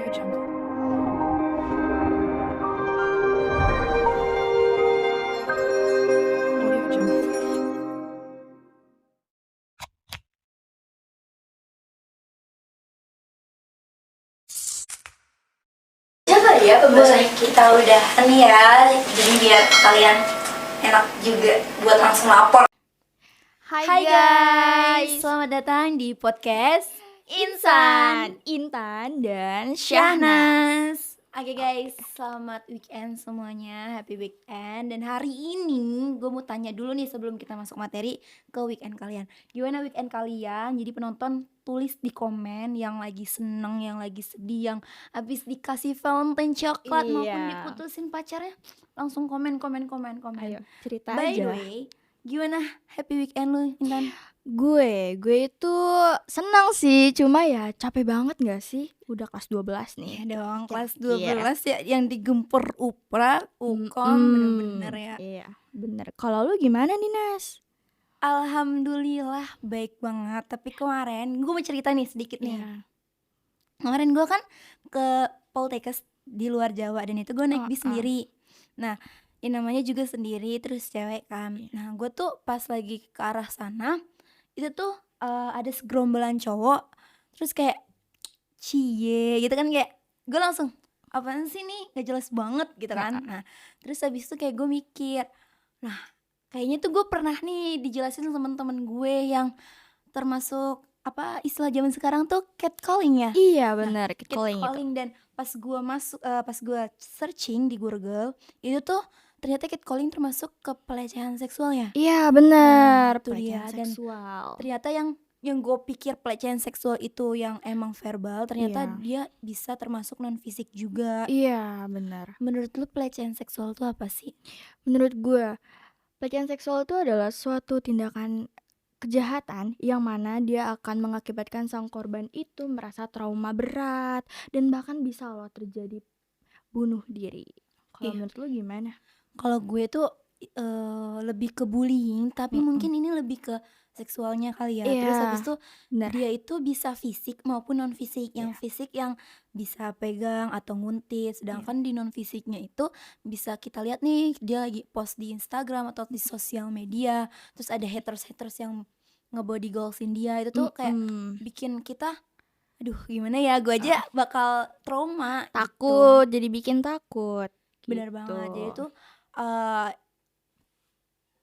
Audio Jungle. Audio Jungle. Coba ya pembahasan kita udah nih ya, jadi biar kalian enak juga buat langsung lapor. Hai guys, selamat datang di podcast Intan dan Syahnas. Oke guys, selamat weekend semuanya, happy weekend. Dan hari ini gue mau tanya dulu nih sebelum kita masuk materi ke weekend kalian. Gimana weekend kalian? Jadi penonton tulis di komen yang lagi seneng, yang lagi sedih, yang habis dikasih Valentine coklat maupun Iya. diputusin pacarnya. Langsung komen. Ayo cerita By the aja. way, gimana happy weekend lu, Intan? Gue itu senang sih, cuma ya capek banget gak sih? Udah kelas 12 nih. Ya dong, kelas Kira-kira. 12 ya yang digempur UPRA, UKOM, bener-bener ya. Iya, bener. Kalau lu gimana nih, Nas? Alhamdulillah baik banget. Tapi kemarin gue mau cerita nih sedikit nih. Iya. Kemarin gue kan ke Poltekkes di luar Jawa dan itu gue naik bis sendiri. Nah, yang namanya juga sendiri terus cewek kan. Nah, gue tuh pas lagi ke arah sana itu tuh ada segerombolan cowok terus kayak cie gitu kan, kayak gue langsung apaan sih nih, gak jelas banget gitu kan. Nah, terus habis itu kayak gue mikir, nah kayaknya tuh gue pernah nih dijelasin sama temen-temen gue yang termasuk apa istilah zaman sekarang tuh catcalling ya. Iya, bener. Catcalling itu. Catcalling. Dan pas gue pas gue searching di Google itu tuh ternyata catcalling termasuk ke pelecehan seksual ya. Iya, bener. Nah, itu Pelecehan dia. Dan seksual. ternyata yang gue pikir pelecehan seksual itu yang emang verbal, ternyata Iya. dia bisa termasuk non fisik juga. Iya, bener. Menurut lu pelecehan seksual itu apa sih? Menurut gue, pelecehan seksual itu adalah suatu tindakan kejahatan yang mana dia akan mengakibatkan sang korban itu merasa trauma berat dan bahkan bisa loh terjadi bunuh diri. Kalau Iya. menurut lu gimana? Kalau gue tuh lebih ke bullying, tapi mungkin ini lebih ke seksualnya kali ya. Terus Iya, habis itu benar. dia itu bisa fisik maupun non fisik. Yang fisik yang bisa pegang atau nguntit, sedangkan di non fisiknya itu bisa kita lihat nih dia lagi post di Instagram atau di sosial media. Terus ada haters yang ngebody goalsin dia, itu tuh kayak bikin kita aduh gimana ya, gue aja bakal trauma gitu. Takut, jadi bikin takut. Bener gitu. banget. Jadi tuh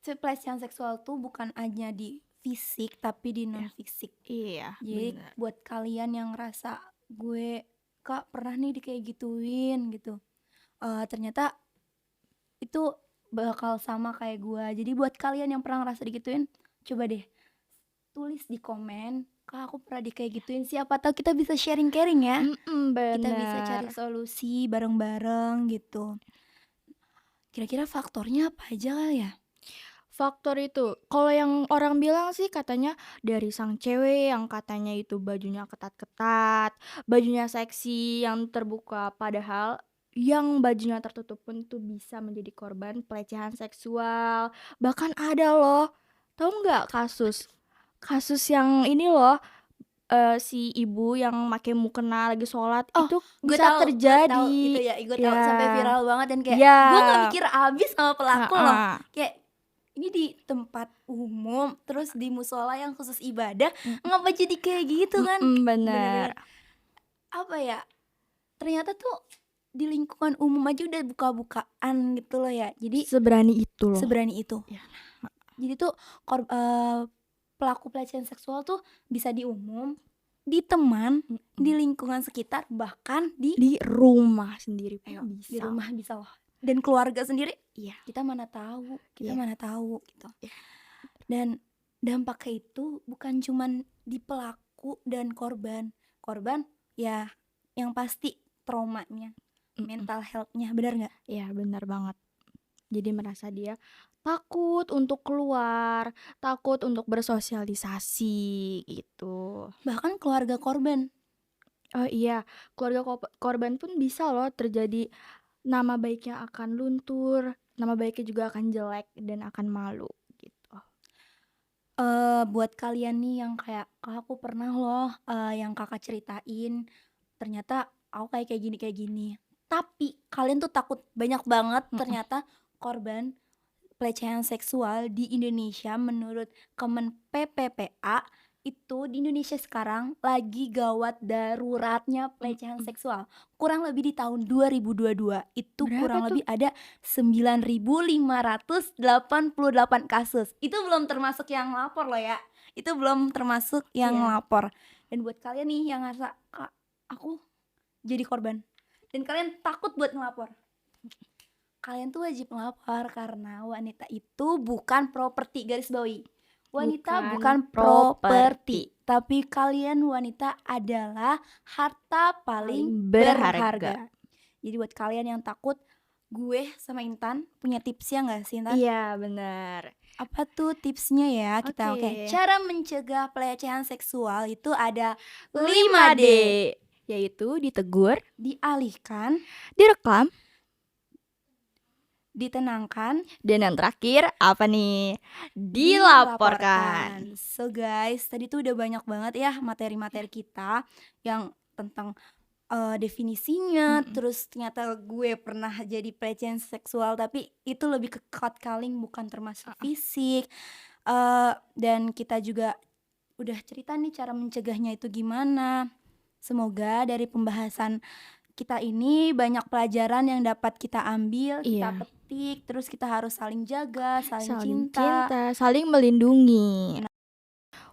pelecehan seksual tuh bukan hanya di fisik tapi di non fisik. Iya, Jadi benar. buat kalian yang ngerasa gue kak pernah nih kayak gituin gitu, ternyata itu bakal sama kayak gue. Jadi buat kalian yang pernah ngerasa digituin, coba deh tulis di komen, kak aku pernah kayak gituin, siapa tahu kita bisa sharing caring ya. Kita bisa cari Benar. solusi bareng-bareng gitu. Kira-kira faktornya apa aja kali ya? Faktor itu, kalau yang orang bilang sih katanya dari sang cewek yang katanya itu bajunya ketat-ketat, bajunya seksi yang terbuka, padahal yang bajunya tertutup pun tuh bisa menjadi korban pelecehan seksual. Bahkan ada loh, tahu nggak kasus yang ini loh, si ibu yang pakai mukena lagi sholat itu Gue bisa tahu terjadi. itu ya, gue tahu sampai viral banget dan kayak Ya. gue nggak mikir abis sama pelaku loh. Heeh. Kayak ini di tempat umum, terus di musola yang khusus ibadah, ngapa jadi kayak gitu kan? Bener. Bener-bener apa ya? Ternyata tuh di lingkungan umum aja udah buka-bukaan gitu loh ya. Jadi Seberani itu loh. seberani itu. Ya. Jadi tuh pelaku pelecehan seksual tuh bisa di umum, di teman, di lingkungan sekitar, bahkan di rumah sendiri pun bisa. di rumah bisa loh. Dan keluarga sendiri, Iya. kita mana tahu gitu. Iya. Dan dampaknya itu bukan cuman di pelaku dan korban ya yang pasti traumanya, mental health-nya, benar nggak? Iya, benar banget. Jadi merasa dia takut untuk keluar, takut untuk bersosialisasi gitu. Bahkan keluarga korban. Oh iya, keluarga korban pun bisa loh terjadi nama baiknya akan luntur, nama baiknya juga akan jelek dan akan malu gitu. Buat kalian nih yang kayak, "Kak, aku pernah loh yang Kakak ceritain, ternyata aku kayak gini. Tapi kalian tuh takut, banyak banget Mhm. ternyata korban pelecehan seksual di Indonesia menurut Kemen PPPA itu di Indonesia sekarang lagi gawat daruratnya pelecehan Mhm. seksual. Kurang lebih di tahun 2022 itu Berapa kurang tuh? lebih ada 9.588 kasus. Itu belum termasuk yang lapor loh ya. Itu belum termasuk yang Iya. lapor. Dan buat kalian nih yang ngerasa, "Kak, aku jadi korban." Dan kalian takut buat ngelapor. Kalian tuh wajib ngelapor karena wanita itu bukan properti, garis bawahi. Wanita Bukan bukan properti, tapi kalian wanita adalah harta paling Paling berharga. berharga. Jadi buat kalian yang takut, gue sama Intan punya tipsnya nggak sih, Intan? Iya, benar. Apa tuh tipsnya ya? Kita Oke. cara mencegah pelecehan seksual itu ada 5D, 5D. yaitu ditegur, Dialihkan, direkam, ditenangkan, dan yang terakhir apa nih? Dilaporkan. So guys, tadi tuh udah banyak banget ya materi-materi kita yang tentang definisinya, Mm-mm. terus ternyata gue pernah jadi pelecehan seksual tapi itu lebih ke calling bukan termasuk fisik. Dan kita juga udah cerita nih cara mencegahnya itu gimana. Semoga dari pembahasan kita ini banyak pelajaran yang dapat kita ambil, kita Iya. petik, terus kita harus saling jaga, saling Saling cinta. cinta, saling melindungi.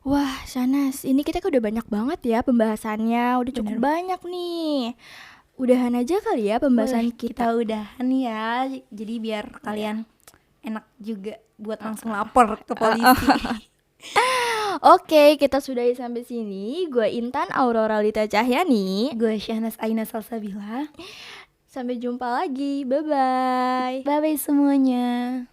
Wah, Shanas, ini kita udah banyak banget ya pembahasannya, udah cukup Bener. banyak nih. Udahan aja kali ya pembahasan Boleh, kita. udahan ya. Jadi biar kalian enak juga buat langsung lapor ke polisi. Oke, kita sudahi sampai sini. Gue Intan Aurora Lita Cahyani. Gue Syahnas Aina Salsabila. Sampai jumpa lagi. Bye-bye. Bye bye semuanya.